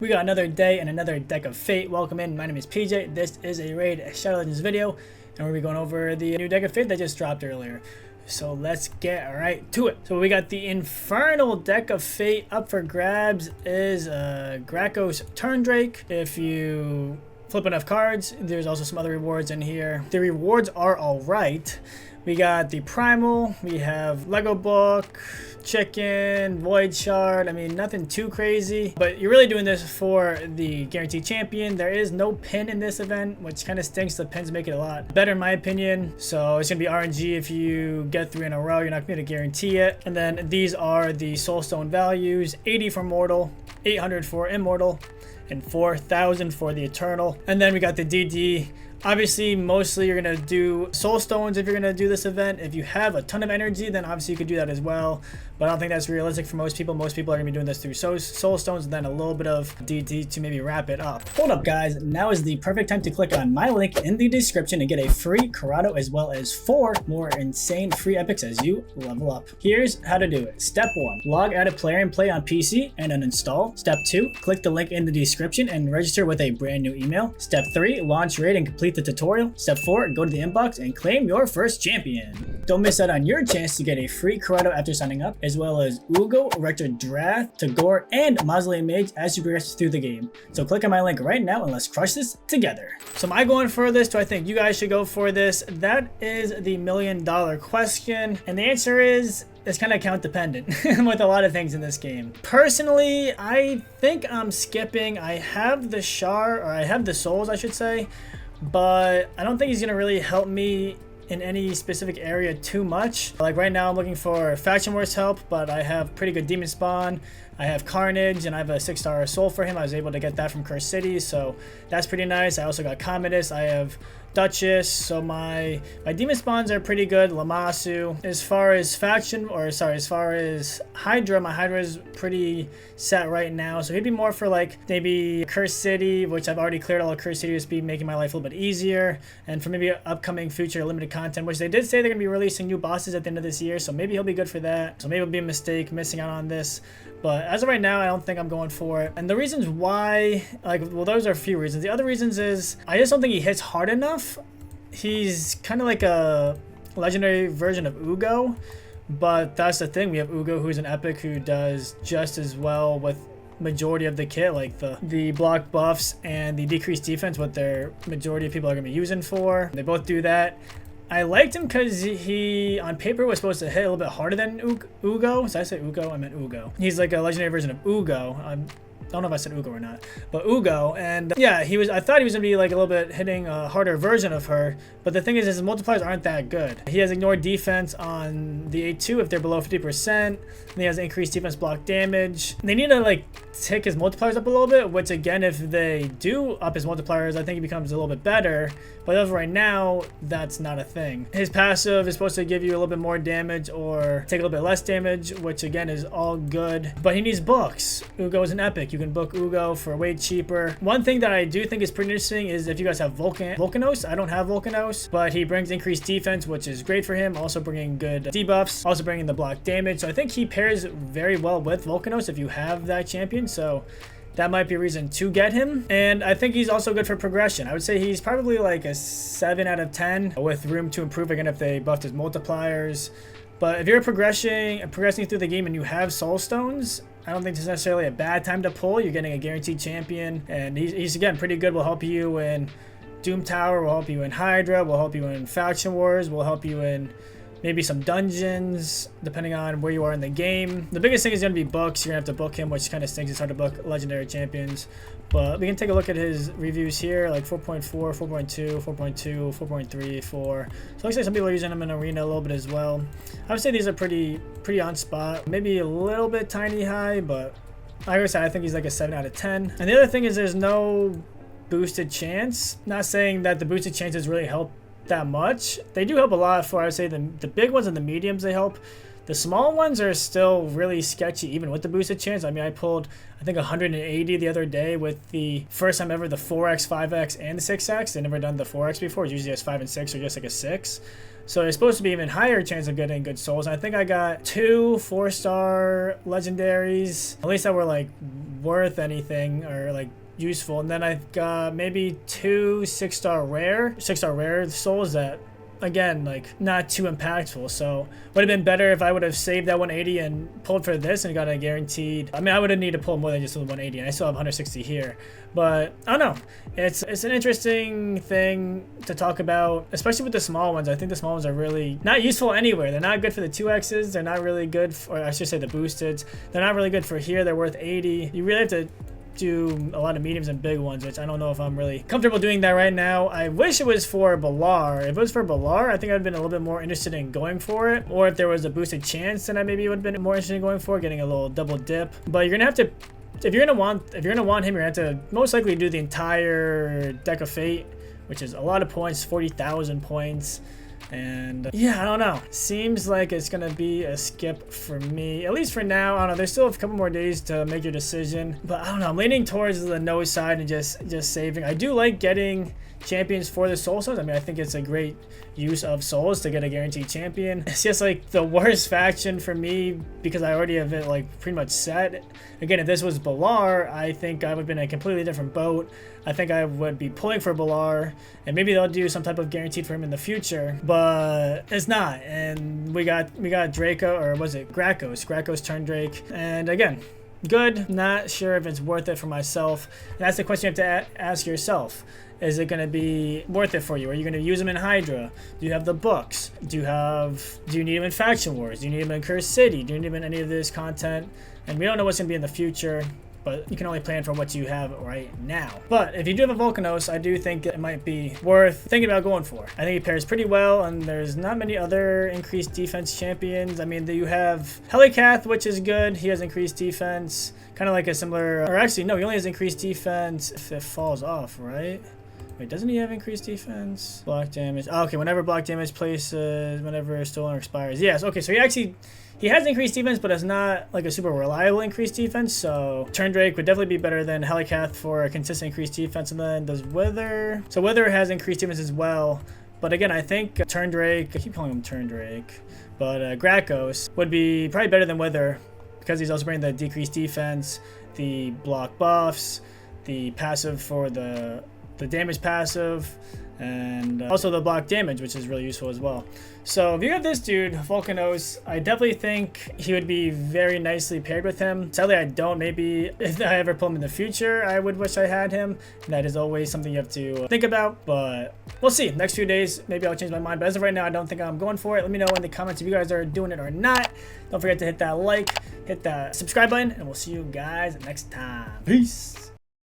We got another day and another deck of fate. Welcome in. My name is PJ. This is a raid Shadow Legends video, and we'll be going over the new deck of fate that just dropped earlier. So let's get right to it. So we got the Infernal deck of fate up for grabs is Gracchos Turn-Drake. If you flip enough cards, there's also some other rewards in here. The rewards are all right. We got the Primal, we have Lego Book, Chicken, Void Shard. I mean, nothing too crazy, but you're really doing this for the Guaranteed Champion. There is no pin in this event, which kind of stinks. The pins make it a lot better in my opinion. So it's going to be RNG if you get 3 in a row. You're not going to guarantee it. And then these are the Soulstone values: 80 for Mortal, 800 for Immortal, and 4,000 for the Eternal. And then we got the DD. Obviously, mostly you're going to do soulstones if you're going to do this event. If you have a ton of energy, then obviously you could do that as well. But I don't think that's realistic for most people. Most people are going to be doing this through soulstones and then a little bit of DD to maybe wrap it up. Hold up, guys. Now is the perfect time to click on my link in the description and get a free Karato as well as 4 more insane free epics as you level up. Here's how to do it. Step 1. Log out a player and play on PC and uninstall. Step 2. Click the link in the description and register with a brand new email. Step 3. Launch raid and complete the tutorial. Step 4. Go to the inbox and claim your first champion. Don't miss out on your chance to get a free Karato after signing up, as well as Uugo, Rector Drath, Tagoar, and Mausoleum Mage as you progress through the game. So click on my link right now and let's crush this together. So am I going for this? Do I think you guys should go for this? That is the $1 million question, and the answer is it's kind of account dependent with a lot of things in this game. Personally, I think I'm skipping. I have the shard, or I have the souls I should say, but I don't think he's gonna really help me in any specific area too much. Like right now I'm looking for Faction Wars help, but I have pretty good Demon Spawn, I have Carnage, and I have a 6-star soul for him. I was able to get that from Cursed City, so that's pretty nice. I also got Commodus, I have Duchess, so my demon spawns are pretty good. Lamasu. As far as as far as Hydra, my Hydra is pretty set right now, so he'd be more for like maybe Cursed City, which I've already cleared all of Cursed City, just be making my life a little bit easier, and for maybe upcoming future limited content, which they did say they're gonna be releasing new bosses at the end of this year, so maybe he'll be good for that. So maybe it'll be a mistake missing out on this, but as of right now I don't think I'm going for it. And the reasons why, well, those are a few reasons. The other reasons is I just don't think he hits hard enough. He's kind of like a legendary version of Uugo, but that's the thing. We have Uugo, who's an epic who does just as well with majority of the kit, like the block buffs and the decreased defense, what their majority of people are going to be using for. They both do that. I liked him because he, on paper, was supposed to hit a little bit harder than Uugo. So I say Uugo, I meant Uugo. He's like a legendary version of Uugo. I don't know if I said Uugo or not, but Uugo, and yeah, I thought he was gonna be like a little bit hitting a harder version of her, but the thing is his multipliers aren't that good. He has ignored defense on the A2 if they're below 50%, and he has increased defense block damage. They need to like tick his multipliers up a little bit, which again, if they do up his multipliers, I think he becomes a little bit better, but as of right now, that's not a thing. His passive is supposed to give you a little bit more damage or take a little bit less damage, which again is all good, but he needs books. Uugo is an epic. You can book Uugo for way cheaper. One thing that I do think is pretty interesting is if you guys have Volcanos. I don't have Volcanos, but he brings increased defense, which is great for him, also bringing good debuffs, also bringing the block damage, so I think he pairs very well with Volcanos if you have that champion, so that might be a reason to get him. And I think he's also good for progression. I would say he's probably like a 7 out of 10 with room to improve again if they buffed his multipliers. But if you're progressing through the game and you have soulstones, I don't think it's necessarily a bad time to pull. You're getting a guaranteed champion, and he's again pretty good. Will help you in Doom Tower, will help you in Hydra, will help you in Faction Wars, will help you in maybe some dungeons, depending on where you are in the game. The biggest thing is going to be books. You're going to have to book him, which kind of stinks. It's hard to book legendary champions. But we can take a look at his reviews here, like 4.4, 4.2, 4.2, 4.3, 4. So it looks like some people are using him in Arena a little bit as well. I would say these are pretty on spot. Maybe a little bit tiny high, but like I said, I think he's like a 7 out of 10. And the other thing is there's no boosted chance. Not saying that the boosted chances really help that much. They do help a lot for, I would say, the big ones and the mediums they help. The small ones are still really sketchy, even with the boosted chance. I mean, I pulled, I think, 180 the other day with the first time ever, the 4x, 5x, and the 6x. They've never done the 4x before. It's usually just 5 and 6 or just like a 6. So it's supposed to be even higher chance of getting good souls. And I think I got 2 4-star legendaries, at least that were like worth anything or like useful. And then I got maybe 2 6-star rare souls that, again, like not too impactful. So would have been better if I would have saved that 180 and pulled for this and got a guaranteed. I mean, I would have needed to pull more than just the 180, and I still have 160 here. But I don't know, it's an interesting thing to talk about, especially with the small ones. I think the small ones are really not useful anywhere. They're not good for the 2x's. They're not really good for, or I should say the boosteds. They're not really good for here. They're worth 80. You really have to do a lot of mediums and big ones, which I don't know if I'm really comfortable doing that right now. I wish it was for Balar. If it was for Balar, I think I'd been a little bit more interested in going for it. Or if there was a boosted chance, then I maybe would have been more interested in going for it, getting a little double dip. But you're gonna have to, if you're gonna want him, you're gonna have to most likely do the entire deck of fate, which is a lot of points, 40,000 points. And yeah, I don't know. Seems like it's gonna be a skip for me, at least for now. I don't know. There's still a couple more days to make your decision, but I don't know. I'm leaning towards the no side and just saving. I do like getting champions for the soulstones. I mean, I think it's a great use of souls to get a guaranteed champion. It's just like the worst faction for me because I already have it like pretty much set. Again, if this was Balar, I think I would have been in a completely different boat. I think I would be pulling for Balar, and maybe they'll do some type of guaranteed for him in the future, but it's not. And we got Draco, or was it Gracchos Turn-Drake, and again, good. Not sure if it's worth it for myself. And that's the question you have to ask yourself. Is it going to be worth it for you? Are you going to use them in Hydra? Do you have the books? Do you need them in Faction Wars? Do you need them in Cursed City? Do you need them in any of this content? And we don't know what's going to be in the future, but you can only plan for what you have right now. But if you do have a Volcanos, I do think it might be worth thinking about going for. I think he pairs pretty well, and there's not many other increased defense champions. I mean, you have Helicath, which is good. He has increased defense, kind of like a similar, or actually, no, he only has increased defense if it falls off, right? Wait, doesn't he have increased defense? Block damage. Oh, okay, whenever block damage places, whenever stolen or expires. Yes, okay, so he has increased defense, but it's not like a super reliable increased defense. So Turn-Drake would definitely be better than Helicath for a consistent increased defense. And then does Wither. So Wither has increased defense as well. But again, I think Turn-Drake, I keep calling him Turn-Drake, but Gracchos would be probably better than Wither because he's also bringing the decreased defense, the block buffs, the passive for the damage passive, and also the block damage, which is really useful as well. So if you have this dude, Volcanos, I definitely think he would be very nicely paired with him. Sadly, I don't. Maybe if I ever pull him in the future, I would wish I had him. That is always something you have to think about, but we'll see. Next few days, maybe I'll change my mind. But as of right now, I don't think I'm going for it. Let me know in the comments if you guys are doing it or not. Don't forget to hit that like, hit that subscribe button, and we'll see you guys next time. Peace.